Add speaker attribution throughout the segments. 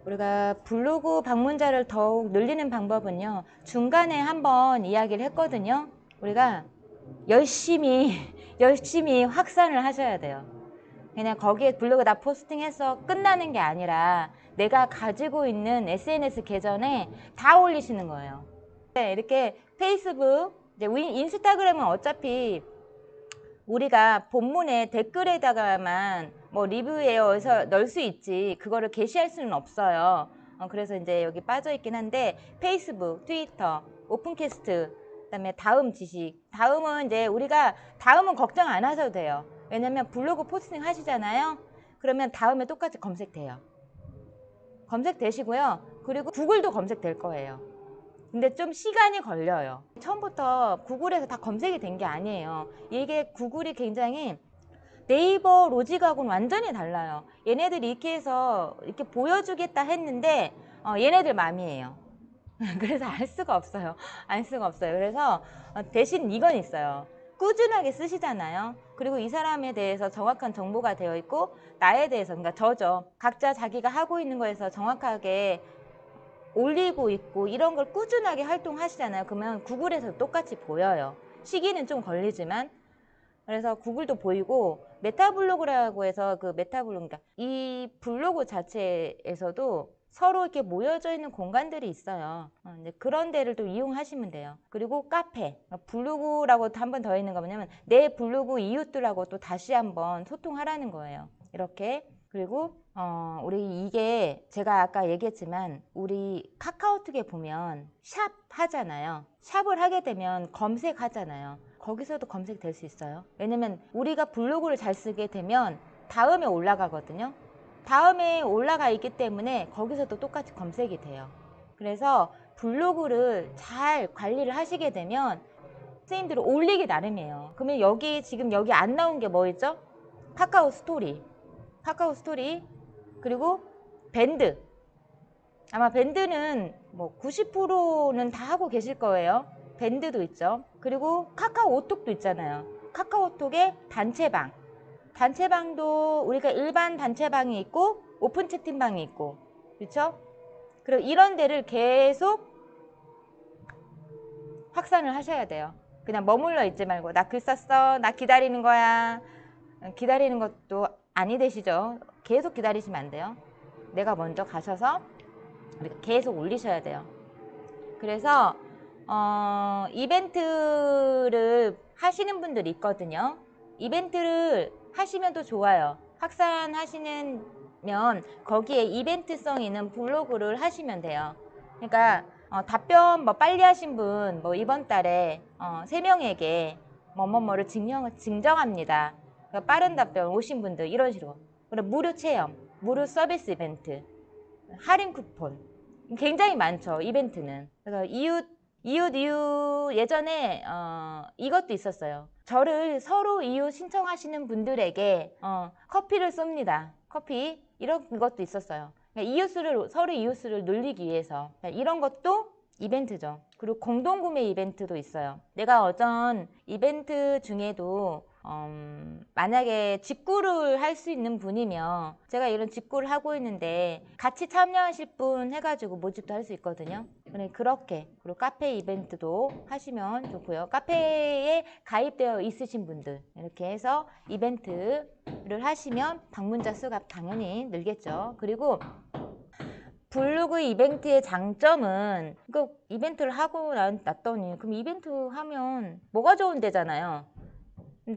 Speaker 1: 우리가 블로그 방문자를 더욱 늘리는 방법은요, 중간에 한번 이야기를 했거든요. 우리가 열심히 열심히 확산을 하셔야 돼요. 그냥 거기에 블로그다 포스팅해서 끝나는 게 아니라 내가 가지고 있는 SNS 계정에 다 올리시는 거예요. 네, 이렇게 페이스북, 이제 인스타그램은 어차피 우리가 본문에 댓글에다가만 뭐 리뷰에서 넣을 수 있지 그거를 게시할 수는 없어요. 그래서 이제 여기 빠져 있긴 한데 페이스북, 트위터, 오픈캐스트, 그다음에 다음 지식. 다음은 이제 우리가 다음은 걱정 안 하셔도 돼요. 왜냐면 블로그 포스팅 하시잖아요. 그러면 다음에 똑같이 검색돼요. 검색되시고요. 그리고 구글도 검색될 거예요. 근데 좀 시간이 걸려요. 처음부터 구글에서 다 검색이 된 게 아니에요. 이게 구글이 굉장히 네이버 로직하고는 완전히 달라요. 얘네들이 이렇게 해서 이렇게 보여주겠다 했는데 얘네들 맘이에요. 그래서 알 수가 없어요. 알 수가 없어요. 그래서 대신 이건 있어요. 꾸준하게 쓰시잖아요. 그리고 이 사람에 대해서 정확한 정보가 되어 있고 나에 대해서, 그러니까 저죠. 각자 자기가 하고 있는 거에서 정확하게 올리고 있고 이런 걸 꾸준하게 활동하시잖아요. 그러면 구글에서 똑같이 보여요. 시기는 좀 걸리지만. 그래서 구글도 보이고 메타블로그라고 해서 그 메타블로그, 그러니까 이 블로그 자체에서도 서로 이렇게 모여져 있는 공간들이 있어요. 이제 그런 데를 또 이용하시면 돼요. 그리고 카페, 블로그라고 한 번 더 있는 거 뭐냐면 내 블로그 이웃들하고 또 다시 한번 소통하라는 거예요. 이렇게. 그리고 우리 이게 제가 아까 얘기했지만 우리 카카오톡에 보면 샵 하잖아요. 샵을 하게 되면 검색하잖아요. 거기서도 검색될 수 있어요. 왜냐면 우리가 블로그를 잘 쓰게 되면 다음에 올라가거든요. 다음에 올라가 있기 때문에 거기서도 똑같이 검색이 돼요. 그래서 블로그를 잘 관리를 하시게 되면 선생님들이 올리기 나름이에요. 그러면 여기 지금 여기 안 나온 게 뭐 있죠? 카카오 스토리, 카카오 스토리, 그리고 밴드. 아마 밴드는 뭐 90%는 다 하고 계실 거예요. 밴드도 있죠. 그리고 카카오톡도 있잖아요. 카카오톡에 단체방. 단체방도 우리가 일반 단체방이 있고 오픈 채팅방이 있고, 그렇죠? 그리고 이런 데를 계속 확산을 하셔야 돼요. 그냥 머물러 있지 말고 나 글 썼어, 나 기다리는 거야. 기다리는 것도 아니 되시죠? 계속 기다리시면 안 돼요. 내가 먼저 가셔서 계속 올리셔야 돼요. 그래서 이벤트를 하시는 분들이 있거든요. 이벤트를 하시면 또 좋아요. 확산하시면 거기에 이벤트성 있는 블로그를 하시면 돼요. 그러니까 답변 뭐 빨리 하신 분 뭐 이번 달에 3명에게 뭐뭐뭐를 증정합니다. 그러니까 빠른 답변 오신 분들 이런 식으로. 그리고 무료 체험, 무료 서비스 이벤트, 할인 쿠폰 굉장히 많죠. 이벤트는. 그래서 이웃 예전에 이것도 있었어요. 저를 서로 이웃 신청하시는 분들에게 커피를 쏩니다. 커피 이런 것도 있었어요. 그러니까 서로 이웃수를 늘리기 위해서 이런 것도 이벤트죠. 그리고 공동구매 이벤트도 있어요. 내가 어떤 이벤트 중에도 만약에 직구를 할 수 있는 분이면 제가 이런 직구를 하고 있는데 같이 참여하실 분 해가지고 모집도 할 수 있거든요. 그렇게. 그리고 카페 이벤트도 하시면 좋고요. 카페에 가입되어 있으신 분들 이렇게 해서 이벤트를 하시면 방문자 수가 당연히 늘겠죠. 그리고 블로그 이벤트의 장점은 그 이벤트를 하고 났더니 그럼 이벤트 하면 뭐가 좋은데잖아요.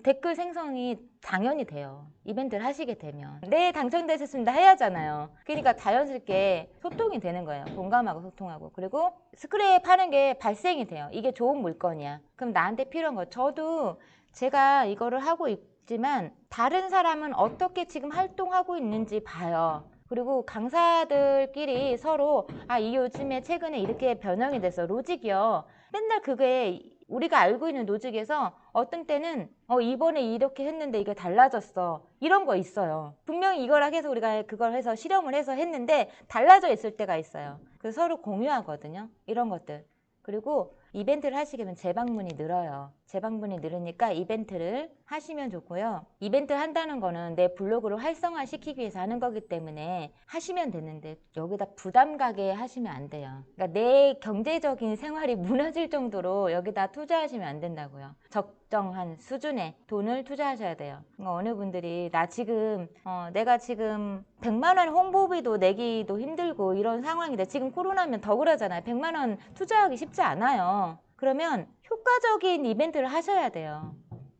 Speaker 1: 댓글 생성이 당연히 돼요. 이벤트를 하시게 되면. 네, 당첨되셨습니다 해야잖아요. 그러니까 자연스럽게 소통이 되는 거예요. 공감하고 소통하고. 그리고 스크랩 하는 게 발생이 돼요. 이게 좋은 물건이야. 그럼 나한테 필요한 거. 저도 제가 이거를 하고 있지만 다른 사람은 어떻게 지금 활동하고 있는지 봐요. 그리고 강사들끼리 서로 이 요즘에 최근에 이렇게 변형이 돼서 로직이요. 맨날 그게 우리가 알고 있는 로직에서 어떤 때는 이번에 이렇게 했는데 이게 달라졌어. 이런 거 있어요. 분명히 이걸 해서 우리가 그걸 해서 실험을 해서 했는데 달라져 있을 때가 있어요. 그래서 서로 공유하거든요. 이런 것들. 그리고 이벤트를 하시게 되면 재방문이 늘어요. 재방문이 늘으니까 이벤트를 하시면 좋고요. 이벤트 한다는 거는 내 블로그를 활성화시키기 위해서 하는 거기 때문에 하시면 되는데 여기다 부담 가게 하시면 안 돼요. 그러니까 내 경제적인 생활이 무너질 정도로 여기다 투자하시면 안 된다고요. 적정한 수준의 돈을 투자하셔야 돼요. 그러니까 어느 분들이 나 지금 내가 지금 100만 원 홍보비도 내기도 힘들고 이런 상황인데 지금 코로나면 더 그러잖아요. 100만 원 투자하기 쉽지 않아요. 그러면 효과적인 이벤트를 하셔야 돼요.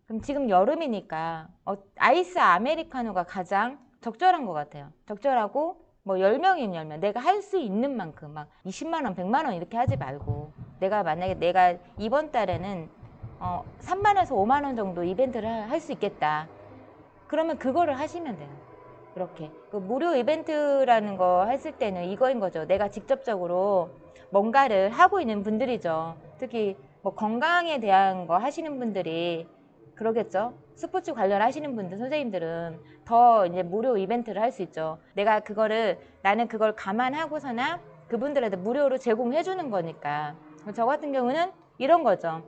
Speaker 1: 그럼 지금 여름이니까 아이스 아메리카노가 가장 적절한 것 같아요. 적절하고 뭐 10명이면 10명 내가 할 수 있는 만큼 막 20만 원, 100만 원 이렇게 하지 말고 내가 만약에 내가 이번 달에는 3만 원에서 5만 원 정도 이벤트를 할 수 있겠다. 그러면 그거를 하시면 돼요. 그렇게 그 무료 이벤트라는 거 했을 때는 이거인 거죠. 내가 직접적으로 뭔가를 하고 있는 분들이죠. 특히 뭐 건강에 대한 거 하시는 분들이 그러겠죠. 스포츠 관련 하시는 분들, 선생님들은 더 이제 무료 이벤트를 할 수 있죠. 내가 나는 그걸 감안하고서나 그분들한테 무료로 제공해 주는 거니까. 저 같은 경우는 이런 거죠.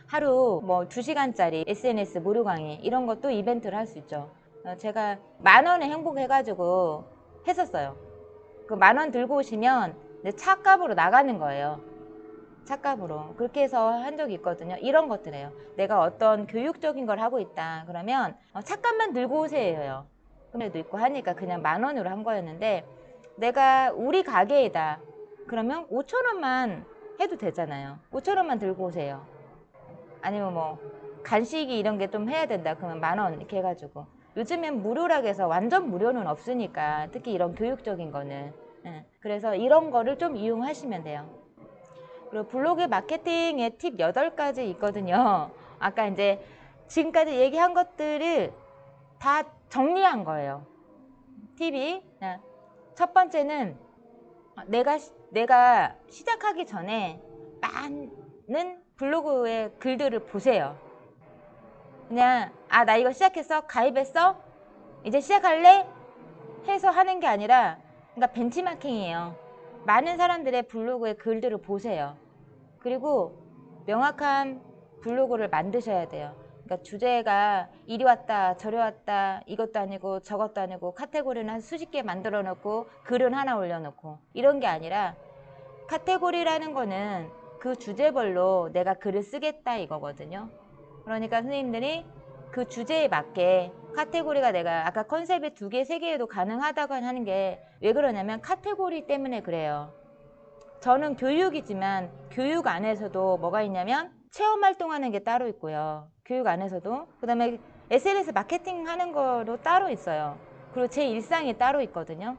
Speaker 1: 하루 뭐 2시간짜리 SNS 무료 강의 이런 것도 이벤트를 할 수 있죠. 제가 10,000원에 행복해가지고 했었어요. 그 10,000원 들고 오시면 차값으로 나가는 거예요. 차값으로. 그렇게 해서 한 적이 있거든요. 이런 것들이에요. 내가 어떤 교육적인 걸 하고 있다. 그러면 차값만 들고 오세요. 그래도 있고 하니까 그냥 10,000원으로 한 거였는데 내가 우리 가게이다. 그러면 5,000원만 해도 되잖아요. 5,000원만 들고 오세요. 아니면 뭐 간식이 이런 게 좀 해야 된다. 그러면 10,000원 이렇게 해가지고. 요즘엔 무료라고 해서 완전 무료는 없으니까 특히 이런 교육적인 거는 그래서 이런 거를 좀 이용하시면 돼요. 그리고 블로그 마케팅의 팁 8가지 있거든요. 아까 이제 지금까지 얘기한 것들을 다 정리한 거예요. 팁이 첫 번째는 내가 시작하기 전에 많은 블로그의 글들을 보세요. 그냥 나 이거 시작했어? 가입했어? 이제 시작할래? 해서 하는 게 아니라 그러니까 벤치마킹이에요. 많은 사람들의 블로그의 글들을 보세요. 그리고 명확한 블로그를 만드셔야 돼요. 그러니까 주제가 이리 왔다 저리 왔다 이것도 아니고 저것도 아니고 카테고리는 한 수십 개 만들어 놓고 글은 하나 올려놓고 이런 게 아니라 카테고리라는 거는 그 주제별로 내가 글을 쓰겠다 이거거든요. 그러니까 선생님들이 그 주제에 맞게 카테고리가 내가 아까 컨셉이 2개, 3개에도 가능하다고 하는 게 왜 그러냐면 카테고리 때문에 그래요. 저는 교육이지만 교육 안에서도 뭐가 있냐면 체험 활동하는 게 따로 있고요. 교육 안에서도 그 다음에 SNS 마케팅 하는 거로 따로 있어요. 그리고 제 일상이 따로 있거든요.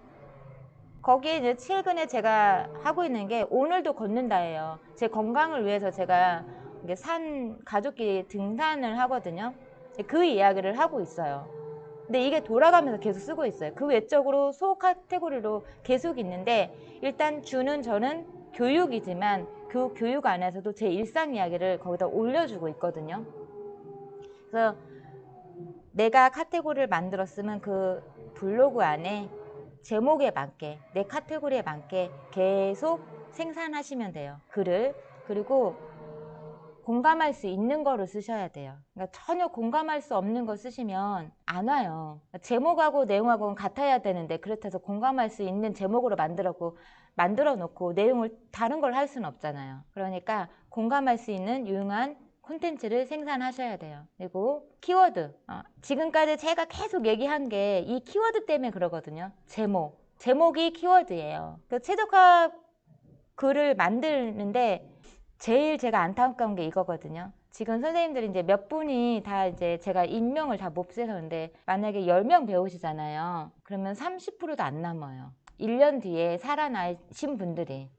Speaker 1: 거기에 이제 최근에 제가 하고 있는 게 오늘도 걷는다예요. 제 건강을 위해서 제가 가족끼리 등산을 하거든요. 그 이야기를 하고 있어요. 근데 이게 돌아가면서 계속 쓰고 있어요. 그 외적으로 소 카테고리로 계속 있는데 일단 저는 교육이지만 그 교육 안에서도 제 일상 이야기를 거기다 올려주고 있거든요. 그래서 내가 카테고리를 만들었으면 그 블로그 안에 제목에 맞게 내 카테고리에 맞게 계속 생산하시면 돼요. 글을. 그리고 공감할 수 있는 거를 쓰셔야 돼요. 그러니까 전혀 공감할 수 없는 거 쓰시면 안 와요. 제목하고 내용하고는 같아야 되는데 그렇다고 공감할 수 있는 제목으로 만들어 놓고 내용을 다른 걸 할 수는 없잖아요. 그러니까 공감할 수 있는 유용한 콘텐츠를 생산하셔야 돼요. 그리고 키워드. 지금까지 제가 계속 얘기한 게 이 키워드 때문에 그러거든요. 제목이 키워드예요. 그 최적화 글을 만드는데 제일 제가 안타까운 게 이거거든요. 지금 선생님들이 이제 몇 분이 다 이제 제가 인명을 다 몹세서는데 만약에 10명 배우시잖아요. 그러면 30%도 안 남아요. 1년 뒤에 살아나신 분들이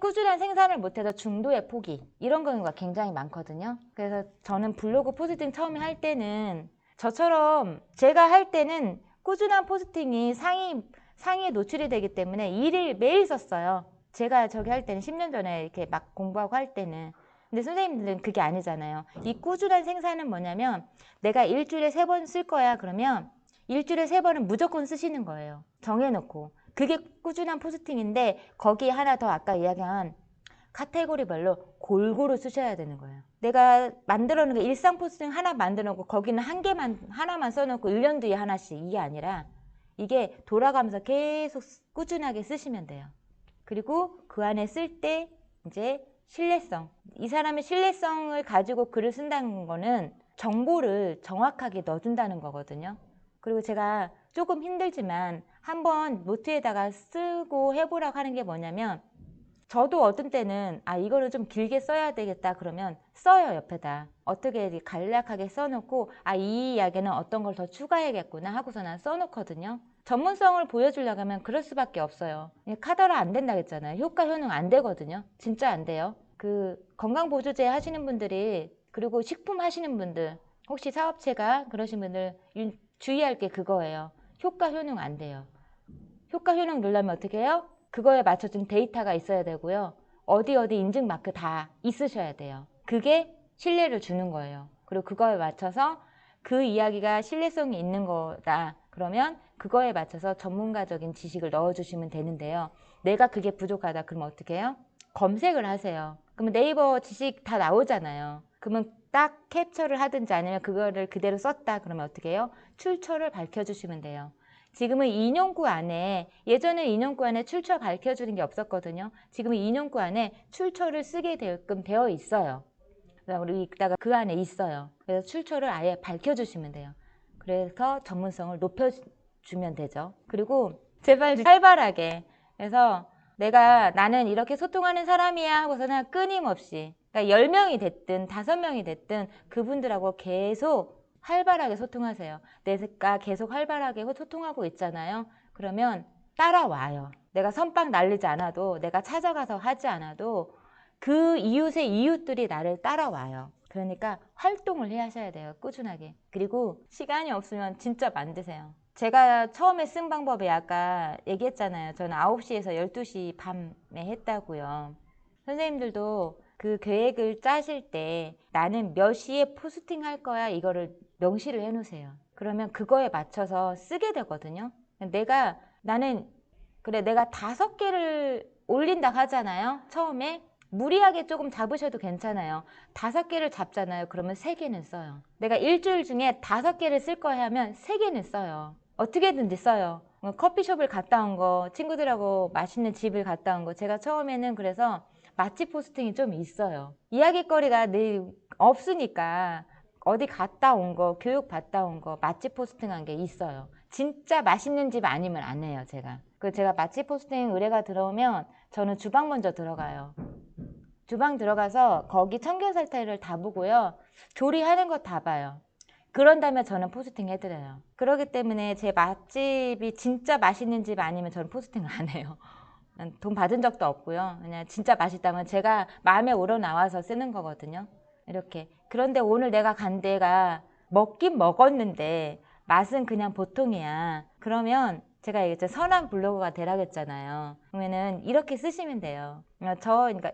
Speaker 1: 꾸준한 생산을 못해서 중도의 포기 이런 경우가 굉장히 많거든요. 그래서 저는 블로그 포스팅 처음에 할 때는 저처럼 제가 할 때는 꾸준한 포스팅이 상위에 노출이 되기 때문에 일일 매일 썼어요. 제가 저기 할 때는 10년 전에 이렇게 막 공부하고 할 때는. 근데 선생님들은 그게 아니잖아요. 이 꾸준한 생산은 뭐냐면 내가 일주일에 3번 쓸 거야 그러면 일주일에 3번은 무조건 쓰시는 거예요. 정해놓고. 그게 꾸준한 포스팅인데 거기에 하나 더 아까 이야기한 카테고리별로 골고루 쓰셔야 되는 거예요. 내가 만들어 놓은 게 일상 포스팅 하나 만들어 놓고 거기는 하나만 써놓고 1년 뒤에 하나씩, 이게 아니라 이게 돌아가면서 계속 꾸준하게 쓰시면 돼요. 그리고 그 안에 쓸 때 이제 신뢰성, 이 사람의 신뢰성을 가지고 글을 쓴다는 거는 정보를 정확하게 넣어준다는 거거든요. 그리고 제가 조금 힘들지만 한번 노트에다가 쓰고 해보라고 하는 게 뭐냐면, 저도 어떤 때는 이거를 좀 길게 써야 되겠다 그러면 써요. 옆에다 어떻게 간략하게 써놓고 이 이야기는 어떤 걸 더 추가해야겠구나 하고서 난 써놓거든요. 전문성을 보여주려고 하면 그럴 수밖에 없어요. 카더라 안 된다 했잖아요. 효과 효능 안 되거든요. 진짜 안 돼요. 그 건강보조제 하시는 분들이, 그리고 식품 하시는 분들, 혹시 사업체가 그러신 분들 주의할 게 그거예요. 효과 효능 안 돼요. 효과 효능 누르려면 어떻게 해요? 그거에 맞춰준 데이터가 있어야 되고요. 어디 인증 마크 다 있으셔야 돼요. 그게 신뢰를 주는 거예요. 그리고 그거에 맞춰서 그 이야기가 신뢰성이 있는 거다 그러면 그거에 맞춰서 전문가적인 지식을 넣어주시면 되는데요. 내가 그게 부족하다 그러면 어떻게 해요? 검색을 하세요. 그러면 네이버 지식 다 나오잖아요. 그러면 딱 캡처를 하든지 아니면 그거를 그대로 썼다 그러면 어떻게 해요? 출처를 밝혀주시면 돼요. 지금은 인용구 안에, 예전에 인용구 안에 출처 밝혀주는 게 없었거든요. 지금은 인용구 안에 출처를 쓰게 되게끔 되어 있어요. 우리 이따가 그 안에 있어요. 그래서 출처를 아예 밝혀주시면 돼요. 그래서 전문성을 높여주면 되죠. 그리고 제발 활발하게. 그래서 나는 이렇게 소통하는 사람이야 하고서는 끊임없이, 그러니까 10명이 됐든 5명이 됐든 그분들하고 계속 활발하게 소통하세요. 내가 계속 활발하게 소통하고 있잖아요. 그러면 따라와요. 내가 선빵 날리지 않아도, 내가 찾아가서 하지 않아도 그 이웃의 이웃들이 나를 따라와요. 그러니까 활동을 하셔야 돼요. 꾸준하게. 그리고 시간이 없으면 진짜 만드세요. 제가 처음에 쓴 방법이 아까 얘기했잖아요. 저는 9시에서 12시 밤에 했다고요. 선생님들도 그 계획을 짜실 때 나는 몇 시에 포스팅 할 거야 이거를 명시를 해놓으세요. 그러면 그거에 맞춰서 쓰게 되거든요. 나는 5개를 올린다 하잖아요. 처음에 무리하게 조금 잡으셔도 괜찮아요. 5개를 잡잖아요. 그러면 3개는 써요. 내가 일주일 중에 5개를 쓸 거야 하면 3개는 써요. 어떻게든지 써요. 커피숍을 갔다 온 거, 친구들하고 맛있는 집을 갔다 온 거. 제가 처음에는 그래서 맛집 포스팅이 좀 있어요. 이야기거리가 늘 없으니까 어디 갔다 온 거, 교육 받다 온 거, 맛집 포스팅한 게 있어요. 진짜 맛있는 집 아니면 안 해요, 제가. 제가 맛집 포스팅 의뢰가 들어오면 저는 주방 먼저 들어가요. 주방 들어가서 거기 청결살타를 다 보고요. 조리하는 거 다 봐요. 그런 다음에 저는 포스팅 해드려요. 그렇기 때문에 제 맛집이 진짜 맛있는 집 아니면 저는 포스팅을 안 해요. 돈 받은 적도 없고요. 그냥 진짜 맛있다면 제가 마음에 우러나와서 쓰는 거거든요. 이렇게. 그런데 오늘 내가 간 데가 먹긴 먹었는데 맛은 그냥 보통이야. 그러면 제가 얘기했죠. 선한 블로거가 되라겠잖아요. 그러면은 이렇게 쓰시면 돼요. 그러니까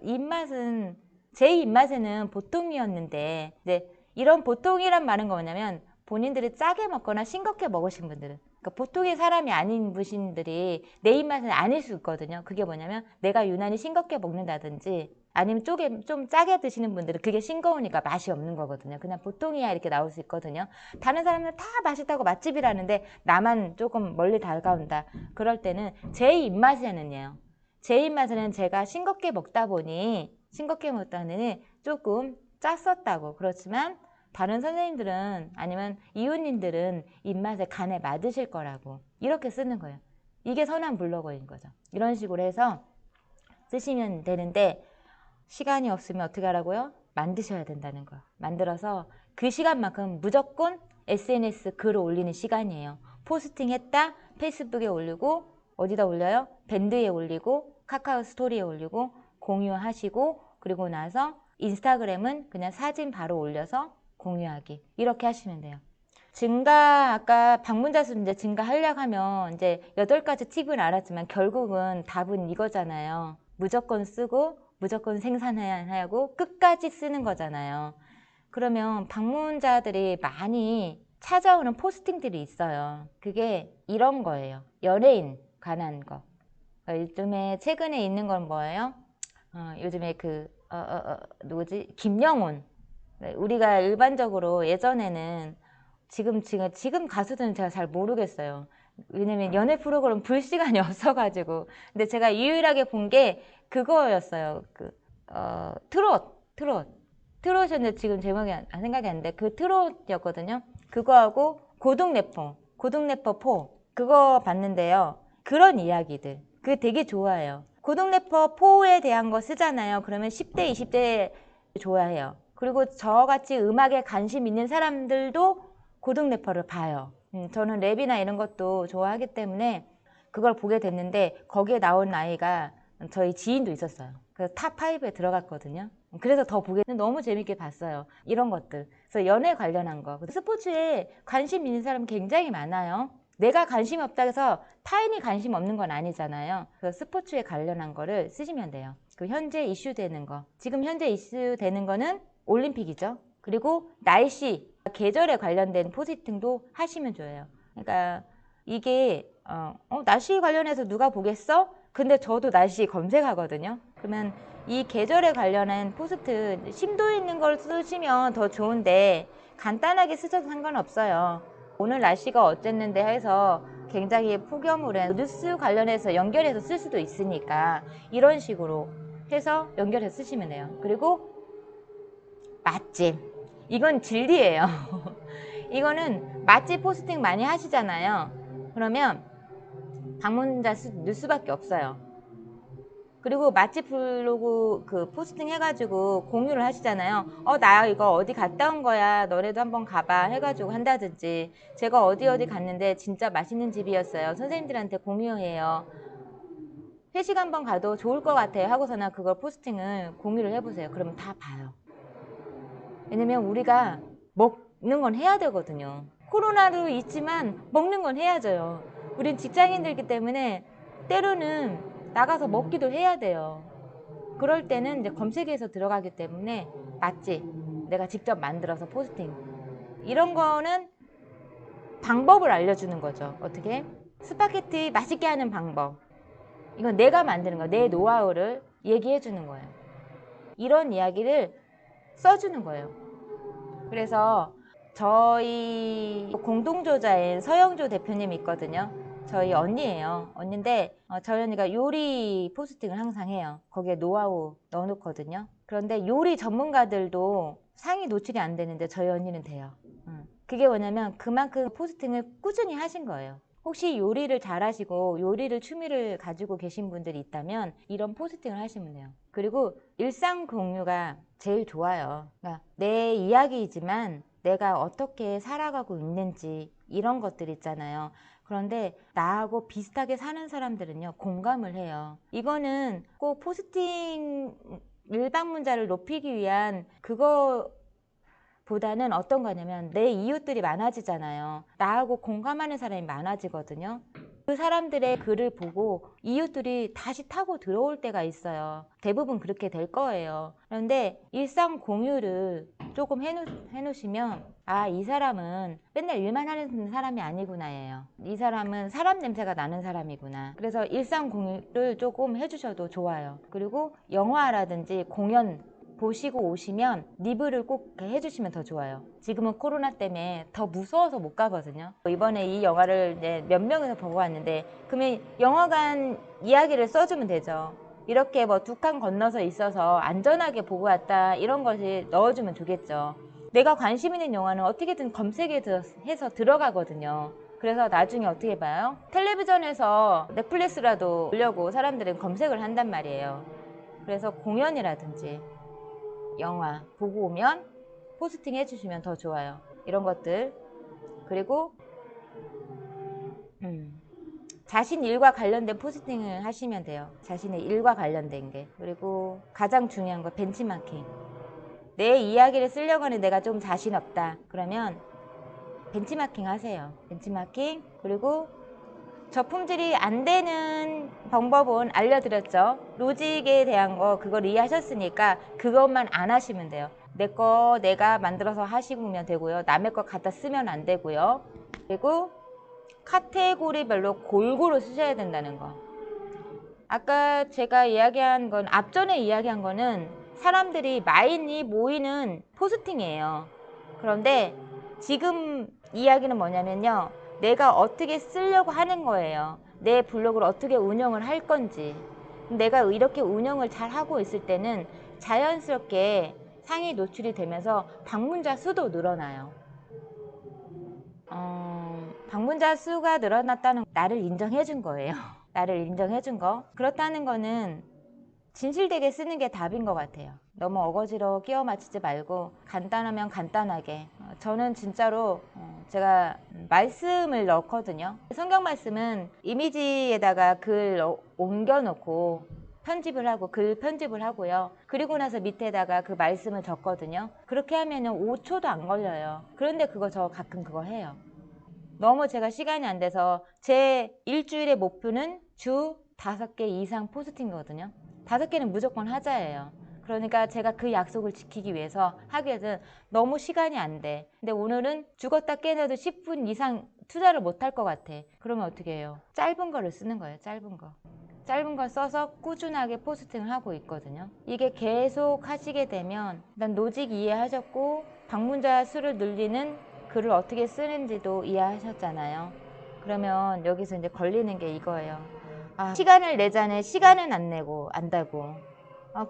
Speaker 1: 제 입맛에는 보통이었는데, 이제 이런 보통이란 말은 뭐냐면 본인들이 짜게 먹거나 싱겁게 먹으신 분들은, 그러니까 보통의 사람이 아닌 분들이 내 입맛은 아닐 수 있거든요. 그게 뭐냐면 내가 유난히 싱겁게 먹는다든지 아니면 좀 짜게 드시는 분들은 그게 싱거우니까 맛이 없는 거거든요. 그냥 보통이야 이렇게 나올 수 있거든요. 다른 사람들은 다 맛있다고 맛집이라는데 나만 조금 멀리 다가온다. 그럴 때는 제 입맛에는요. 제 입맛에는 제가 싱겁게 먹다 보니 조금 짰었다고. 그렇지만 다른 선생님들은 아니면 이웃님들은 입맛에 간에 맞으실 거라고. 이렇게 쓰는 거예요. 이게 선한 블로거인 거죠. 이런 식으로 해서 쓰시면 되는데 시간이 없으면 어떻게 하라고요? 만드셔야 된다는 거예요. 만들어서 그 시간만큼 무조건 SNS 글을 올리는 시간이에요. 포스팅 했다, 페이스북에 올리고, 어디다 올려요? 밴드에 올리고, 카카오 스토리에 올리고, 공유하시고, 그리고 나서 인스타그램은 그냥 사진 바로 올려서 공유하기. 이렇게 하시면 돼요. 아까 방문자 수 이제 증가하려고 하면 이제 8가지 팁은 알았지만 결국은 답은 이거잖아요. 무조건 쓰고, 무조건 생산해야 하고 끝까지 쓰는 거잖아요. 그러면 방문자들이 많이 찾아오는 포스팅들이 있어요. 그게 이런 거예요. 연예인 관한 거. 요즘에 최근에 있는 건 뭐예요? 요즘에 누구지? 김영혼. 네, 우리가 일반적으로 예전에는 지금 가수들은 제가 잘 모르겠어요. 왜냐면 연애 프로그램 볼 시간이 없어가지고. 근데 제가 유일하게 본 게 그거였어요. 트롯이었는데 지금 제목이 생각이 안 나는데 그 트롯이었거든요. 그거하고 고등래퍼 4 그거 봤는데요. 그런 이야기들 그게 되게 좋아해요. 고등래퍼 4에 대한 거 쓰잖아요. 그러면 10대 20대 좋아해요. 그리고 저같이 음악에 관심 있는 사람들도 고등래퍼를 봐요. 저는 랩이나 이런 것도 좋아하기 때문에 그걸 보게 됐는데 거기에 나온 아이가 저희 지인도 있었어요. 그래서 탑5에 들어갔거든요. 그래서 더 보게 너무 재밌게 봤어요. 이런 것들. 그래서 연애 관련한 거. 스포츠에 관심 있는 사람 굉장히 많아요. 내가 관심이 없다고 해서 타인이 관심 없는 건 아니잖아요. 그래서 스포츠에 관련한 거를 쓰시면 돼요. 그 현재 이슈되는 거. 지금 현재 이슈되는 거는 올림픽이죠. 그리고 날씨, 계절에 관련된 포스팅도 하시면 좋아요. 그러니까 이게 날씨 관련해서 누가 보겠어? 근데 저도 날씨 검색하거든요. 그러면 이 계절에 관련한 포스트 심도 있는 걸 쓰시면 더 좋은데 간단하게 쓰셔도 상관없어요. 오늘 날씨가 어쨌는데 해서 굉장히 폭염으로 뉴스 관련해서 연결해서 쓸 수도 있으니까 이런 식으로 해서 연결해서 쓰시면 돼요. 그리고 맛집. 이건 진리예요. 이거는 맛집 포스팅 많이 하시잖아요. 그러면 방문자 늘 수밖에 없어요. 그리고 맛집 블로그 그 포스팅 해가지고 공유를 하시잖아요. 나 이거 어디 갔다 온 거야. 너네도 한번 가봐. 해가지고 한다든지. 제가 어디 갔는데 진짜 맛있는 집이었어요. 선생님들한테 공유해요. 회식 한번 가도 좋을 것 같아요. 하고서나 그걸 포스팅을 공유를 해보세요. 그러면 다 봐요. 왜냐면 우리가 먹는 건 해야 되거든요. 코로나도 있지만 먹는 건 해야죠. 우린 직장인들이기 때문에 때로는 나가서 먹기도 해야 돼요. 그럴 때는 이제 검색해서 들어가기 때문에 맛집 내가 직접 만들어서 포스팅 이런 거는 방법을 알려주는 거죠. 어떻게? 스파게티 맛있게 하는 방법. 이건 내가 만드는 거예요. 내 노하우를 얘기해 주는 거예요. 이런 이야기를 써주는 거예요. 그래서 저희 공동조자인 서영조 대표님이 있거든요. 저희 언니예요. 언니인데 저희 언니가 요리 포스팅을 항상 해요. 거기에 노하우 넣어놓거든요. 그런데 요리 전문가들도 상위 노출이 안 되는데 저희 언니는 돼요. 그게 뭐냐면 그만큼 포스팅을 꾸준히 하신 거예요. 혹시 요리를 잘하시고 요리를 취미를 가지고 계신 분들이 있다면 이런 포스팅을 하시면 돼요. 그리고 일상 공유가 제일 좋아요. 그러니까 내 이야기이지만 내가 어떻게 살아가고 있는지 이런 것들 있잖아요. 그런데 나하고 비슷하게 사는 사람들은요 공감을 해요. 이거는 꼭 포스팅 일반 문자를 높이기 위한 그거 보다는 어떤 거냐면 내 이웃들이 많아지잖아요. 나하고 공감하는 사람이 많아지거든요. 그 사람들의 글을 보고 이웃들이 다시 타고 들어올 때가 있어요. 대부분 그렇게 될 거예요. 그런데 일상 공유를 조금 해놓으시면 이 사람은 맨날 일만 하는 사람이 아니구나예요. 이 사람은 사람 냄새가 나는 사람이구나. 그래서 일상 공유를 조금 해주셔도 좋아요. 그리고 영화라든지 공연 보시고 오시면 리뷰를 꼭 해주시면 더 좋아요. 지금은 코로나 때문에 더 무서워서 못 가거든요. 이번에 이 영화를 몇 명에서 보고 왔는데 그러면 영화관 이야기를 써주면 되죠. 이렇게 뭐 두 칸 건너서 있어서 안전하게 보고 왔다 이런 것이 넣어주면 좋겠죠. 내가 관심 있는 영화는 어떻게든 검색해서 들어가거든요. 그래서 나중에 어떻게 봐요? 텔레비전에서 넷플릭스라도 보려고 사람들은 검색을 한단 말이에요. 그래서 공연이라든지 영화 보고 오면 포스팅 해주시면 더 좋아요. 이런 것들. 그리고 자신 일과 관련된 포스팅을 하시면 돼요. 자신의 일과 관련된 게. 그리고 가장 중요한 거 벤치마킹. 내 이야기를 쓰려고 하는 내가 좀 자신 없다. 그러면 벤치마킹 하세요. 벤치마킹. 그리고 저품질이 안 되는 방법은 알려드렸죠. 로직에 대한 거 그걸 이해하셨으니까 그것만 안 하시면 돼요. 내 거 내가 만들어서 하시면 되고요. 남의 거 갖다 쓰면 안 되고요. 그리고 카테고리별로 골고루 쓰셔야 된다는 거. 아까 제가 이야기한 건, 앞전에 이야기한 거는 사람들이 많이 모이는 포스팅이에요. 그런데 지금 이야기는 뭐냐면요. 내가 어떻게 쓰려고 하는 거예요. 내 블로그를 어떻게 운영을 할 건지. 내가 이렇게 운영을 잘 하고 있을 때는 자연스럽게 상위 노출이 되면서 방문자 수도 늘어나요. 방문자 수가 늘어났다는 나를 인정해 준 거예요. 나를 인정해 준 거. 그렇다는 거는 진실되게 쓰는 게 답인 것 같아요. 너무 어거지로 끼워 맞추지 말고 간단하면 간단하게. 저는 진짜로 제가 말씀을 넣거든요. 성경 말씀은 이미지에다가 글 옮겨 놓고 편집을 하고, 글 편집을 하고요. 그리고 나서 밑에다가 그 말씀을 적거든요. 그렇게 하면은 5초도 안 걸려요. 그런데 저 가끔 그거 해요. 너무 제가 시간이 안 돼서 제 일주일의 목표는 주 5개 이상 포스팅이거든요. 5개는 무조건 하자예요. 그러니까 제가 그 약속을 지키기 위해서 하기에는 너무 시간이 안 돼. 근데 오늘은 죽었다 깨어나도 10분 이상 투자를 못 할 것 같아. 그러면 어떻게 해요? 짧은 거를 쓰는 거예요. 짧은 거. 짧은 걸 써서 꾸준하게 포스팅을 하고 있거든요. 이게 계속 하시게 되면 일단 노직 이해하셨고, 방문자 수를 늘리는 글을 어떻게 쓰는지도 이해하셨잖아요. 그러면 여기서 이제 걸리는 게 이거예요. 시간을 내자네. 시간은 안 내고 안다고.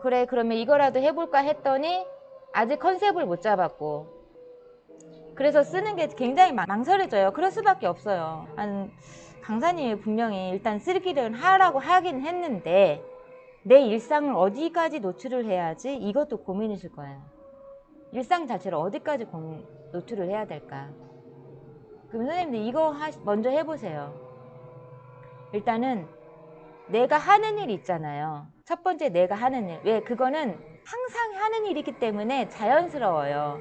Speaker 1: 그래, 그러면 이거라도 해볼까 했더니 아직 컨셉을 못 잡았고, 그래서 쓰는 게 굉장히 망설여져요. 그럴 수밖에 없어요. 강사님이 분명히 일단 쓰기를 하라고 하긴 했는데 내 일상을 어디까지 노출을 해야지, 이것도 고민이실 거예요. 일상 자체를 어디까지 노출을 해야 될까? 그럼 선생님들 이거 먼저 해보세요. 일단은 내가 하는 일 있잖아요. 첫 번째, 내가 하는 일. 왜? 그거는 항상 하는 일이기 때문에 자연스러워요.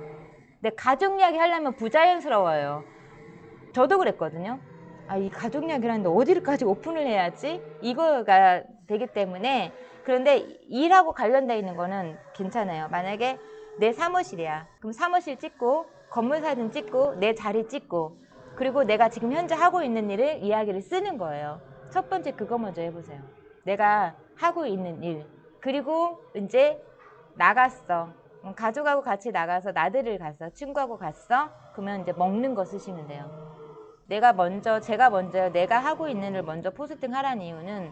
Speaker 1: 근데 가족 이야기 하려면 부자연스러워요. 저도 그랬거든요. 이 가족 이야기라는데 어디까지 오픈을 해야지? 이거가 되기 때문에. 그런데 일하고 관련되어 있는 거는 괜찮아요. 만약에 내 사무실이야. 그럼 사무실 찍고, 건물 사진 찍고, 내 자리 찍고, 그리고 내가 지금 현재 하고 있는 일을 이야기를 쓰는 거예요. 첫 번째 그거 먼저 해보세요. 내가 하고 있는 일. 그리고 이제 나갔어. 가족하고 같이 나가서 나들이를 갔어. 친구하고 갔어. 그러면 이제 먹는 거 쓰시면 돼요. 제가 먼저요. 내가 하고 있는 일 먼저 포스팅 하라는 이유는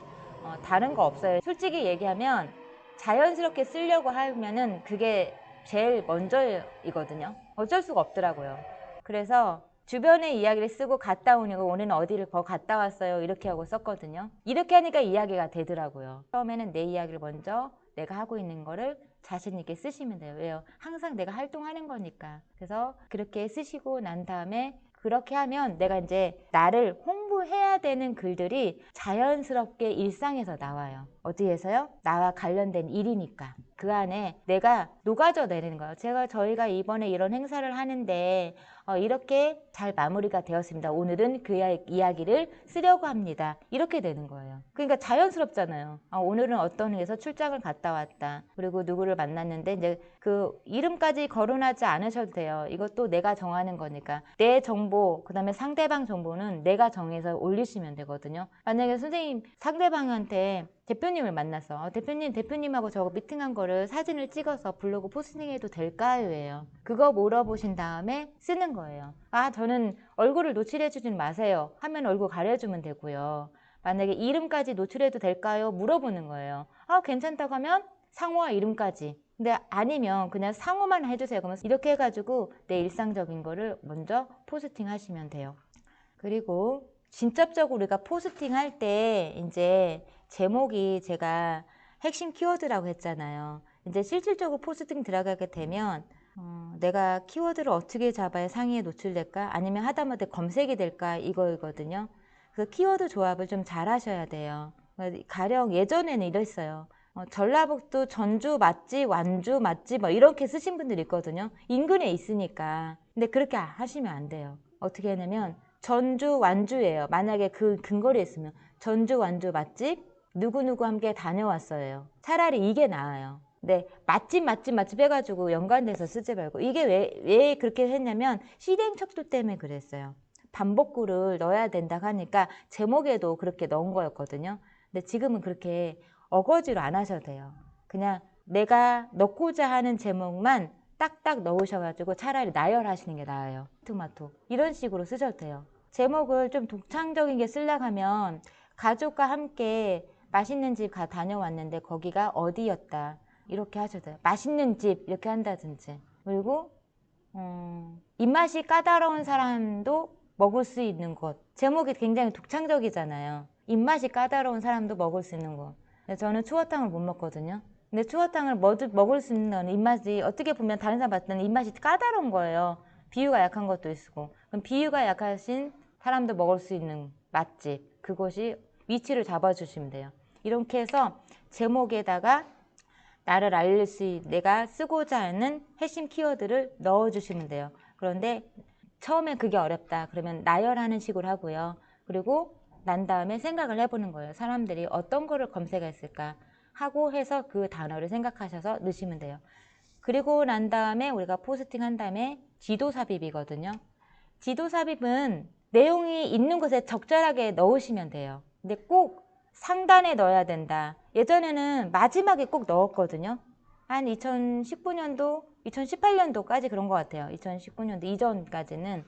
Speaker 1: 다른 거 없어요. 솔직히 얘기하면 자연스럽게 쓰려고 하면은 그게 제일 먼저이거든요. 어쩔 수가 없더라고요. 그래서 주변의 이야기를 쓰고 갔다 오니까 오늘은 어디를 갔다 왔어요. 이렇게 하고 썼거든요. 이렇게 하니까 이야기가 되더라고요. 처음에는 내 이야기를 먼저, 내가 하고 있는 거를 자신 있게 쓰시면 돼요. 왜요? 항상 내가 활동하는 거니까. 그래서 그렇게 쓰시고 난 다음에, 그렇게 하면 내가 이제 나를 홍보해야 되는 글들이 자연스럽게 일상에서 나와요. 어디에서요? 나와 관련된 일이니까. 그 안에 내가 녹아져 내리는 거예요. 저희가 이번에 이런 행사를 하는데 이렇게 잘 마무리가 되었습니다. 오늘은 그 이야기를 쓰려고 합니다. 이렇게 되는 거예요. 그러니까 자연스럽잖아요. 오늘은 어떤 회에서 출장을 갔다 왔다. 그리고 누구를 만났는데, 이제 그 이름까지 거론하지 않으셔도 돼요. 이것도 내가 정하는 거니까. 내 정보, 그 다음에 상대방 정보는 내가 정해서 올리시면 되거든요. 만약에 선생님 상대방한테 대표님을 만났어. 대표님하고 저거 미팅한 거를 사진을 찍어서 블로그 포스팅해도 될까요? 예요. 그거 물어보신 다음에 쓰는 거예요. 저는 얼굴을 노출해주진 마세요. 하면 얼굴 가려주면 되고요. 만약에 이름까지 노출해도 될까요? 물어보는 거예요. 괜찮다고 하면 상호와 이름까지. 근데 아니면 그냥 상호만 해주세요. 그러면 이렇게 해가지고 내 일상적인 거를 먼저 포스팅 하시면 돼요. 그리고 직접적으로 우리가 포스팅 할 때 이제 제목이 제가 핵심 키워드라고 했잖아요. 이제 실질적으로 포스팅 들어가게 되면 내가 키워드를 어떻게 잡아야 상위에 노출될까? 아니면 하다못해 검색이 될까? 이거거든요. 그 키워드 조합을 좀 잘 하셔야 돼요. 가령 예전에는 이랬어요. 전라북도 전주 맛집, 완주 맛집 이렇게 쓰신 분들이 있거든요. 인근에 있으니까. 근데 그렇게 하시면 안 돼요. 어떻게 하냐면 전주, 완주예요. 만약에 그 근거리에 있으면 전주, 완주 맛집 누구누구 함께 다녀왔어요. 차라리 이게 나아요. 근데 맛집 해가지고 연관돼서 쓰지 말고, 이게 왜 그렇게 했냐면 실행 척도 때문에 그랬어요. 반복구를 넣어야 된다고 하니까 제목에도 그렇게 넣은 거였거든요. 근데 지금은 그렇게 어거지로 안 하셔도 돼요. 그냥 내가 넣고자 하는 제목만 딱딱 넣으셔가지고 차라리 나열하시는 게 나아요. 토마토 이런 식으로 쓰셔도 돼요. 제목을 좀 독창적인 게 쓰려고 하면 가족과 함께 맛있는 집 다녀왔는데 거기가 어디였다 이렇게 하셔도 돼요. 맛있는 집 이렇게 한다든지. 그리고 입맛이 까다로운 사람도 먹을 수 있는 곳. 제목이 굉장히 독창적이잖아요. 입맛이 까다로운 사람도 먹을 수 있는 곳. 저는 추어탕을 못 먹거든요. 근데 추어탕을 먹을 수 있는 입맛이 어떻게 보면 다른 사람 봤을 때는 입맛이 까다로운 거예요. 비유가 약한 것도 있고. 그럼 비유가 약하신 사람도 먹을 수 있는 맛집. 그곳이 위치를 잡아주시면 돼요. 이렇게 해서 제목에다가 나를 알릴 수 있는 내가 쓰고자 하는 핵심 키워드를 넣어주시면 돼요. 그런데 처음에 그게 어렵다. 그러면 나열하는 식으로 하고요. 그리고 난 다음에 생각을 해보는 거예요. 사람들이 어떤 거를 검색했을까 하고 해서 그 단어를 생각하셔서 넣으시면 돼요. 그리고 난 다음에 우리가 포스팅 한 다음에 지도 삽입이거든요. 지도 삽입은 내용이 있는 곳에 적절하게 넣으시면 돼요. 근데 꼭 상단에 넣어야 된다. 예전에는 마지막에 꼭 넣었거든요. 한 2019년도, 2018년도까지 그런 것 같아요. 2019년도 이전까지는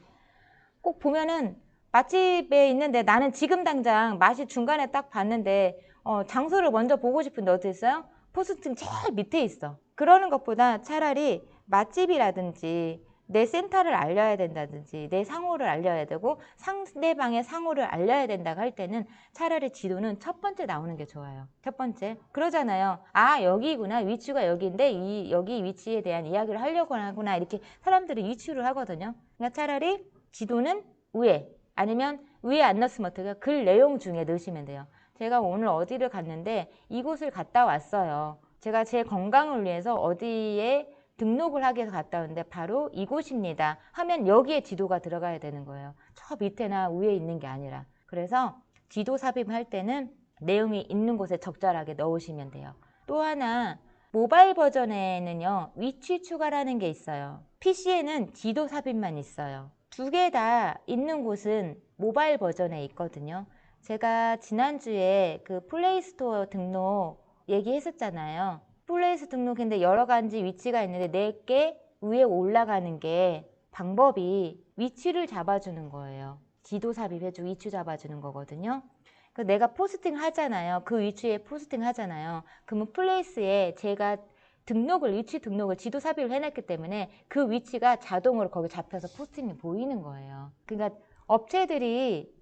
Speaker 1: 꼭 보면은 맛집에 있는데 나는 지금 당장 맛이 중간에 딱 봤는데 장소를 먼저 보고 싶은데 어떻게 있어요? 포스팅 제일 밑에 있어. 그러는 것보다 차라리 맛집이라든지 내 센터를 알려야 된다든지 내 상호를 알려야 되고 상대방의 상호를 알려야 된다고 할 때는 차라리 지도는 첫 번째 나오는 게 좋아요. 첫 번째. 그러잖아요. 아 여기구나. 위치가 여기인데 여기 위치에 대한 이야기를 하려고 하구나. 이렇게 사람들이 유추를 하거든요. 그러니까 차라리 지도는 위에 아니면 위에 안 넣었으면 어떡해요? 글 내용 중에 넣으시면 돼요. 제가 오늘 어디를 갔는데 이곳을 갔다 왔어요. 제가 제 건강을 위해서 어디에 등록을 하기 위해서 갔다 왔는데 바로 이곳입니다 하면 여기에 지도가 들어가야 되는 거예요. 저 밑에나 위에 있는 게 아니라. 그래서 지도 삽입할 때는 내용이 있는 곳에 적절하게 넣으시면 돼요. 또 하나 모바일 버전에는요 위치 추가라는 게 있어요. PC에는 지도 삽입만 있어요. 두 개 다 있는 곳은 모바일 버전에 있거든요. 제가 지난주에 그 플레이스토어 등록 얘기했었잖아요. 플레이스 등록인데 여러 가지 위치가 있는데 4개 위에 올라가는 게 방법이 위치를 잡아주는 거예요. 지도 삽입해주고 위치 잡아주는 거거든요. 내가 포스팅 하잖아요. 그 위치에 포스팅 하잖아요. 그러면 플레이스에 제가 위치 등록을 지도 삽입을 해놨기 때문에 그 위치가 자동으로 거기 잡혀서 포스팅이 보이는 거예요. 그러니까 업체들이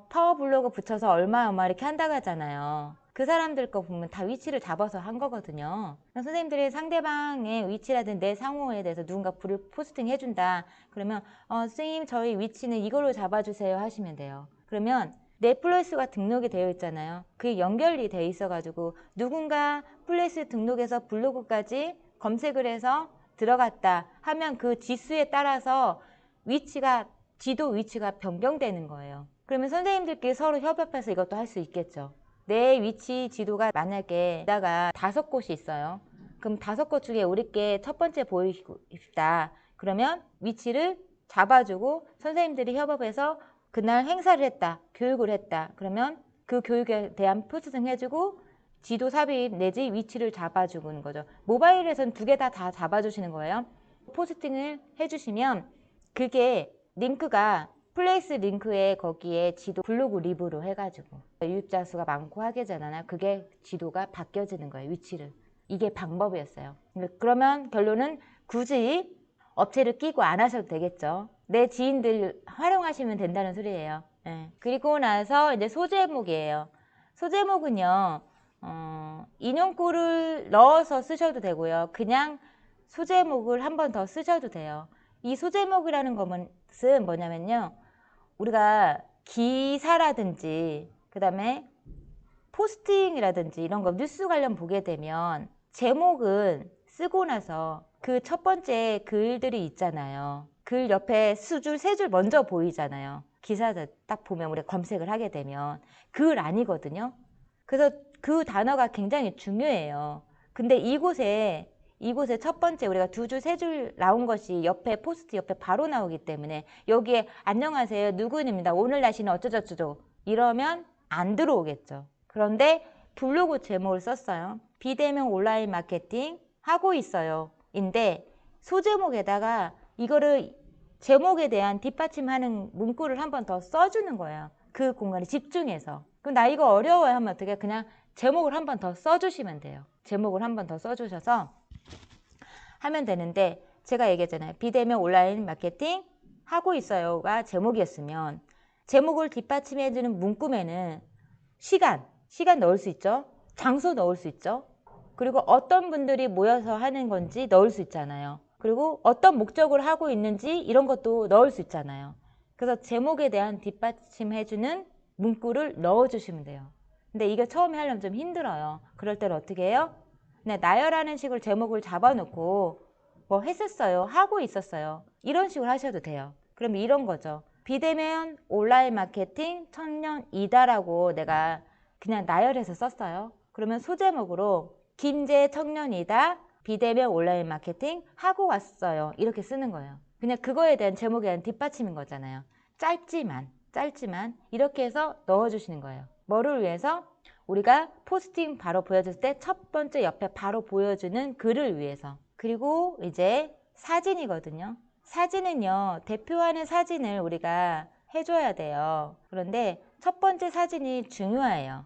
Speaker 1: 파워블로그 붙여서 얼마 이렇게 한다고 하잖아요. 그 사람들 거 보면 다 위치를 잡아서 한 거거든요. 선생님들이 상대방의 위치라든 내 상호에 대해서 누군가 포스팅 해준다. 그러면 선생님 저희 위치는 이걸로 잡아주세요 하시면 돼요. 그러면 넷플릭스가 등록이 되어 있잖아요. 그게 연결이 되어 있어가지고 누군가 플레이스 등록해서 블로그까지 검색을 해서 들어갔다 하면 그 지수에 따라서 지도 위치가 변경되는 거예요. 그러면 선생님들끼리 서로 협업해서 이것도 할 수 있겠죠. 내 위치 지도가 만약에 내가 5곳이 있어요. 그럼 5곳 중에 우리께 첫 번째 보이고 싶다. 그러면 위치를 잡아주고 선생님들이 협업해서 그날 행사를 했다. 교육을 했다. 그러면 그 교육에 대한 포스팅 해주고 지도 삽입 내지 위치를 잡아주는 거죠. 모바일에서는 두 개 다 잡아주시는 거예요. 포스팅을 해주시면 그게 링크가 플레이스 링크에 거기에 지도 블로그 리뷰로 해가지고 유입자 수가 많고 하게 되잖아요. 그게 지도가 바뀌어지는 거예요. 위치를. 이게 방법이었어요. 그러면 결론은 굳이 업체를 끼고 안 하셔도 되겠죠. 내 지인들 활용하시면 된다는 소리예요. 네. 그리고 나서 이제 소제목이에요. 소제목은요, 인용구를 넣어서 쓰셔도 되고요. 그냥 소제목을 한 번 더 쓰셔도 돼요. 이 소제목이라는 것은 뭐냐면요. 우리가 기사라든지 그 다음에 포스팅이라든지 이런 거 뉴스 관련 보게 되면 제목은 쓰고 나서 그 첫 번째 글들이 있잖아요. 글 옆에 수줄, 세 줄 먼저 보이잖아요. 기사들 딱 보면 우리가 검색을 하게 되면 글 아니거든요. 그래서 그 단어가 굉장히 중요해요. 근데 이곳에 첫 번째 우리가 2줄, 3줄 나온 것이 옆에 포스트 옆에 바로 나오기 때문에 여기에 안녕하세요 누구입니다 오늘 날씨는 어쩌저쩌죠 이러면 안 들어오겠죠. 그런데 블로그 제목을 썼어요. 비대면 온라인 마케팅 하고 있어요. 인데 소제목에다가 이거를 제목에 대한 뒷받침하는 문구를 한 번 더 써주는 거예요. 그 공간에 집중해서. 그럼 나 이거 어려워요 하면 어떻게 그냥 제목을 한 번 더 써주시면 돼요. 제목을 한 번 더 써주셔서 하면 되는데 제가 얘기했잖아요. 비대면 온라인 마케팅 하고 있어요가 제목이었으면 제목을 뒷받침해주는 문구에는 시간 넣을 수 있죠. 장소 넣을 수 있죠. 그리고 어떤 분들이 모여서 하는 건지 넣을 수 있잖아요. 그리고 어떤 목적으로 하고 있는지 이런 것도 넣을 수 있잖아요. 그래서 제목에 대한 뒷받침해주는 문구를 넣어주시면 돼요. 근데 이게 처음에 하려면 좀 힘들어요. 그럴 때는 어떻게 해요? 그냥 나열하는 식으로 제목을 잡아놓고 뭐 했었어요, 하고 있었어요, 이런 식으로 하셔도 돼요. 그럼 이런 거죠. 비대면 온라인 마케팅 청년이다라고 내가 그냥 나열해서 썼어요. 그러면 소제목으로 김제 청년이다 비대면 온라인 마케팅 하고 왔어요, 이렇게 쓰는 거예요. 그냥 그거에 대한 제목에 대한 뒷받침인 거잖아요. 짧지만 이렇게 해서 넣어주시는 거예요. 뭐를 위해서? 우리가 포스팅 바로 보여줄 때 첫 번째 옆에 바로 보여주는 글을 위해서. 그리고 이제 사진이거든요. 사진은요, 대표하는 사진을 우리가 해줘야 돼요. 그런데 첫 번째 사진이 중요해요.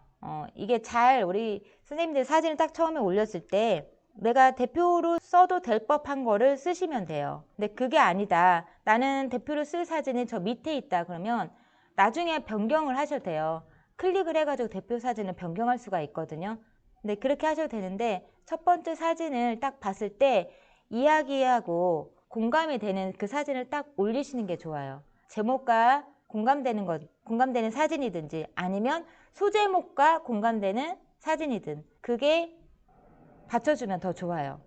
Speaker 1: 이게 잘 우리 선생님들 사진을 딱 처음에 올렸을 때 내가 대표로 써도 될 법한 거를 쓰시면 돼요. 근데 그게 아니다, 나는 대표로 쓸 사진이 저 밑에 있다, 그러면 나중에 변경을 하셔도 돼요. 클릭을 해가지고 대표 사진을 변경할 수가 있거든요. 근데 그렇게 하셔도 되는데 첫 번째 사진을 딱 봤을 때 이야기하고 공감이 되는 그 사진을 딱 올리시는 게 좋아요. 제목과 공감되는 사진이든지 아니면 소제목과 공감되는 사진이든 그게 받쳐주면 더 좋아요.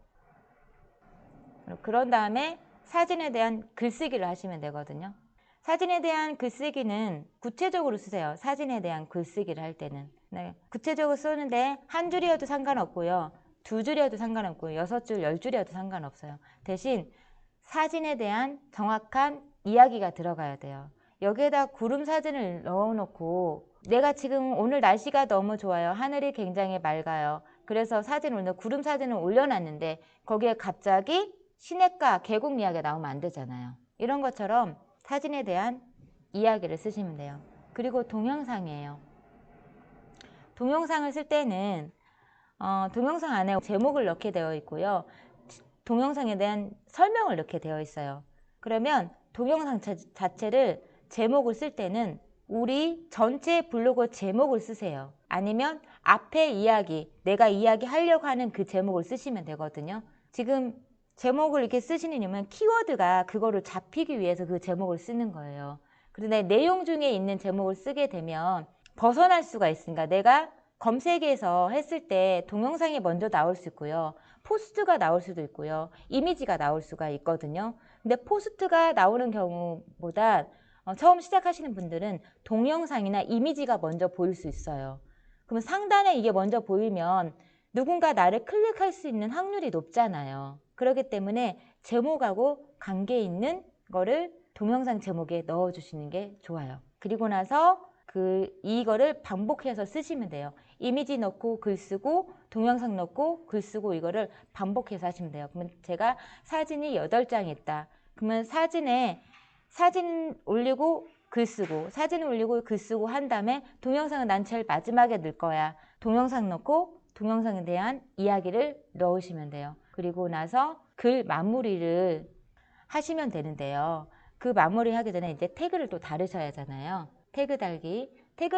Speaker 1: 그런 다음에 사진에 대한 글쓰기를 하시면 되거든요. 사진에 대한 글쓰기는 구체적으로 쓰세요. 사진에 대한 글쓰기를 할 때는. 네, 구체적으로 쓰는데 한 줄이어도 상관없고요. 두 줄이어도 상관없고요. 6줄, 10줄이어도 상관없어요. 대신 사진에 대한 정확한 이야기가 들어가야 돼요. 여기에다 구름 사진을 넣어놓고 내가 지금 오늘 날씨가 너무 좋아요. 하늘이 굉장히 맑아요. 그래서 오늘 구름 사진을 올려놨는데 거기에 갑자기 시냇가 계곡 이야기가 나오면 안 되잖아요. 이런 것처럼 사진에 대한 이야기를 쓰시면 돼요. 그리고 동영상이에요. 동영상을 쓸 때는 동영상 안에 제목을 넣게 되어 있고요. 동영상에 대한 설명을 넣게 되어 있어요. 그러면 동영상 자체를 제목을 쓸 때는 우리 전체 블로그 제목을 쓰세요. 아니면 앞에 이야기, 내가 이야기하려고 하는 그 제목을 쓰시면 되거든요. 지금 제목을 이렇게 쓰시는 이유는 키워드가 그거를 잡히기 위해서 그 제목을 쓰는 거예요. 그런데 내용 중에 있는 제목을 쓰게 되면 벗어날 수가 있으니까 내가 검색해서 했을 때 동영상이 먼저 나올 수 있고요. 포스트가 나올 수도 있고요. 이미지가 나올 수가 있거든요. 근데 포스트가 나오는 경우보다 처음 시작하시는 분들은 동영상이나 이미지가 먼저 보일 수 있어요. 그러면 상단에 이게 먼저 보이면 누군가 나를 클릭할 수 있는 확률이 높잖아요. 그렇기 때문에 제목하고 관계 있는 거를 동영상 제목에 넣어주시는 게 좋아요. 그리고 나서 이거를 반복해서 쓰시면 돼요. 이미지 넣고 글 쓰고 동영상 넣고 글 쓰고 이거를 반복해서 하시면 돼요. 그러면 제가 사진이 8장 있다. 그러면 사진 올리고 글 쓰고 사진 올리고 글 쓰고 한 다음에 동영상은 난 제일 마지막에 넣을 거야. 동영상 넣고 동영상에 대한 이야기를 넣으시면 돼요. 그리고 나서 글 마무리를 하시면 되는데요. 그 마무리 하기 전에 이제 태그를 또 달으셔야 하잖아요. 태그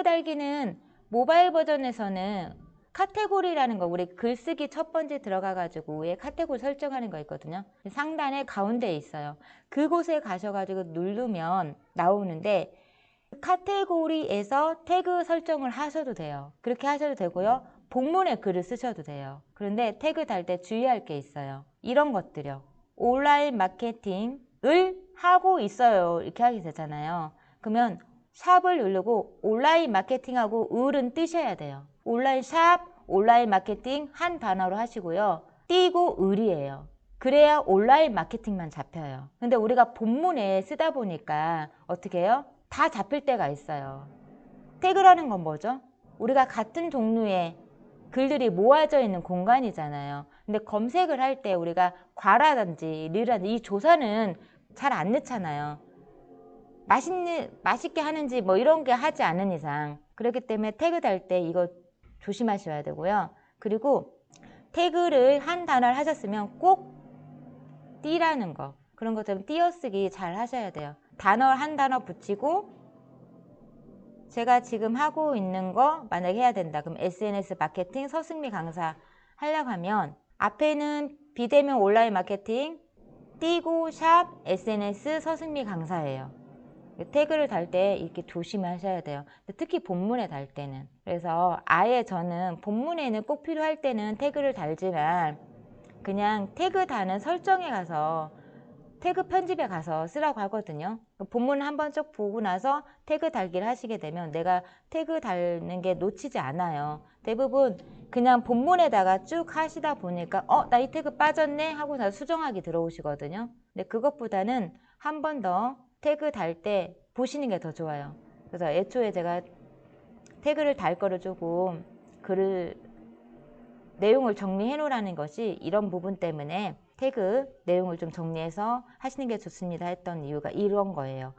Speaker 1: 달기는 모바일 버전에서는 카테고리라는 거, 우리 글쓰기 첫 번째 들어가가지고 위에 카테고리 설정하는 거 있거든요. 상단에 가운데에 있어요. 그곳에 가셔가지고 누르면 나오는데 카테고리에서 태그 설정을 하셔도 돼요. 그렇게 하셔도 되고요. 본문에 글을 쓰셔도 돼요. 그런데 태그 달 때 주의할 게 있어요. 이런 것들이요. 온라인 마케팅을 하고 있어요. 이렇게 하게 되잖아요. 그러면 샵을 누르고 온라인 마케팅하고 을은 뜨셔야 돼요. 온라인 샵, 온라인 마케팅 한 단어로 하시고요. 띄고 을이에요. 그래야 온라인 마케팅만 잡혀요. 근데 우리가 본문에 쓰다 보니까 어떻게 해요? 다 잡힐 때가 있어요. 태그라는 건 뭐죠? 우리가 같은 종류의 글들이 모아져 있는 공간이잖아요. 근데 검색을 할 때 우리가 과라든지 르라든지 이 조사는 잘 안 넣잖아요. 맛있게 하는지 뭐 이런 게 하지 않은 이상. 그렇기 때문에 태그 달 때 이거 조심하셔야 되고요. 그리고 태그를 한 단어를 하셨으면 꼭 띠라는 거, 그런 것처럼 띄어쓰기 잘 하셔야 돼요. 단어 한 단어 붙이고, 제가 지금 하고 있는 거 만약에 해야 된다. 그럼 SNS 마케팅 서승미 강사 하려고 하면 앞에는 비대면 온라인 마케팅 띄고 샵 SNS 서승미 강사예요. 태그를 달 때 이렇게 조심하셔야 돼요. 특히 본문에 달 때는. 그래서 아예 저는 본문에는 꼭 필요할 때는 태그를 달지만 그냥 태그 다는 설정에 가서 태그 편집에 가서 쓰라고 하거든요. 본문 한번 쭉 보고 나서 태그 달기를 하시게 되면 내가 태그 달는 게 놓치지 않아요. 대부분 그냥 본문에다가 쭉 하시다 보니까 나 이 태그 빠졌네 하고 나서 수정하기 들어오시거든요. 근데 그것보다는 한 번 더 태그 달 때 보시는 게 더 좋아요. 그래서 애초에 제가 태그를 달 거를 조금 글을 내용을 정리해 놓으라는 것이 이런 부분 때문에 태그 내용을 좀 정리해서 하시는 게 좋습니다 했던 이유가 이런 거예요.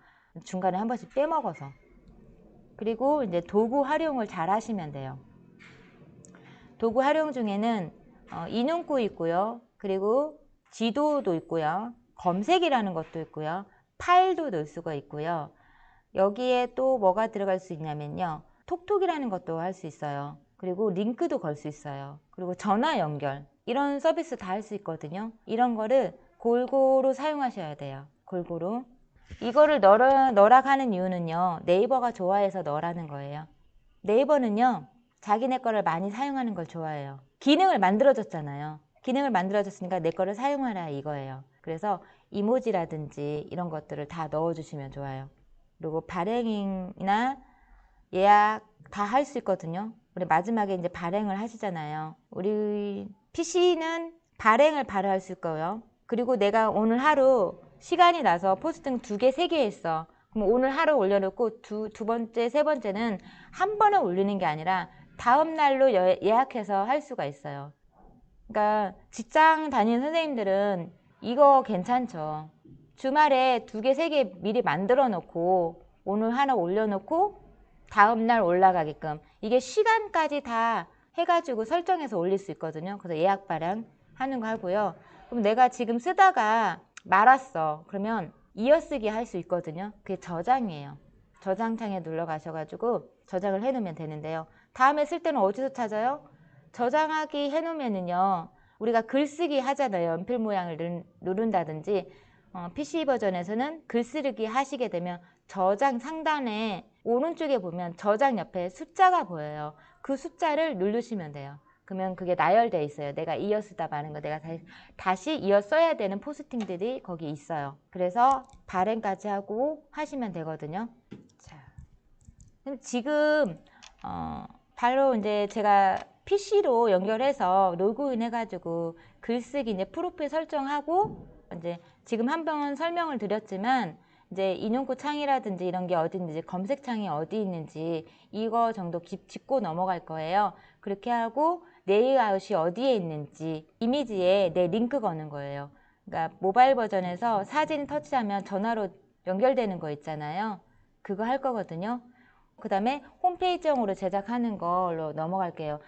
Speaker 1: 중간에 한 번씩 빼먹어서. 그리고 이제 도구 활용을 잘 하시면 돼요. 도구 활용 중에는 인용구 있고요. 그리고 지도도 있고요. 검색이라는 것도 있고요. 파일도 넣을 수가 있고요. 여기에 또 뭐가 들어갈 수 있냐면요. 톡톡이라는 것도 할 수 있어요. 그리고 링크도 걸 수 있어요. 그리고 전화 연결 이런 서비스 다 할 수 있거든요. 이런 거를 골고루 사용하셔야 돼요. 골고루. 이거를 넣으라 하는 이유는요. 네이버가 좋아해서 넣으라는 거예요. 네이버는요. 자기네 거를 많이 사용하는 걸 좋아해요. 기능을 만들어줬잖아요. 기능을 만들어줬으니까 내 거를 사용하라 이거예요. 그래서 이모지라든지 이런 것들을 다 넣어주시면 좋아요. 그리고 발행이나 예약 다 할 수 있거든요. 우리 마지막에 이제 발행을 하시잖아요. 우리 PC는 발행을 바로 할 수 있고요. 그리고 내가 오늘 하루 시간이 나서 포스팅 2개, 3개 했어. 그럼 오늘 하루 올려놓고 두 번째, 세 번째는 한 번에 올리는 게 아니라 다음 날로 예약해서 할 수가 있어요. 그러니까 직장 다니는 선생님들은 이거 괜찮죠. 주말에 2개, 3개 미리 만들어 놓고 오늘 하나 올려놓고 다음날 올라가게끔 이게 시간까지 다 해가지고 설정해서 올릴 수 있거든요. 그래서 예약 발행 하는 거 하고요. 그럼 내가 지금 쓰다가 말았어. 그러면 이어쓰기 할 수 있거든요. 그게 저장이에요. 저장창에 눌러 가셔가지고 저장을 해놓으면 되는데요. 다음에 쓸 때는 어디서 찾아요? 저장하기 해놓으면은요. 우리가 글쓰기 하잖아요. 연필 모양을 누른다든지 PC 버전에서는 글쓰기 하시게 되면 저장 상단에 오른쪽에 보면 저장 옆에 숫자가 보여요. 그 숫자를 누르시면 돼요. 그러면 그게 나열되어 있어요. 내가 이어 쓰다 마는 거 내가 다시 이어 써야 되는 포스팅들이 거기 있어요. 그래서 발행까지 하고 하시면 되거든요. 자, 지금 바로 이제 제가 PC로 연결해서 로그인 해가지고 글쓰기 이제 프로필 설정하고 이제 지금 한번 설명을 드렸지만 이제 인용구 창이라든지 이런 게 어디 있는지 검색 창이 어디 있는지 이거 정도 짚고 넘어갈 거예요. 그렇게 하고 레이아웃이 어디에 있는지 이미지에 내 링크 거는 거예요. 그러니까 모바일 버전에서 사진 터치하면 전화로 연결되는 거 있잖아요. 그거 할 거거든요. 그 다음에 홈페이지용으로 제작하는 걸로 넘어갈게요.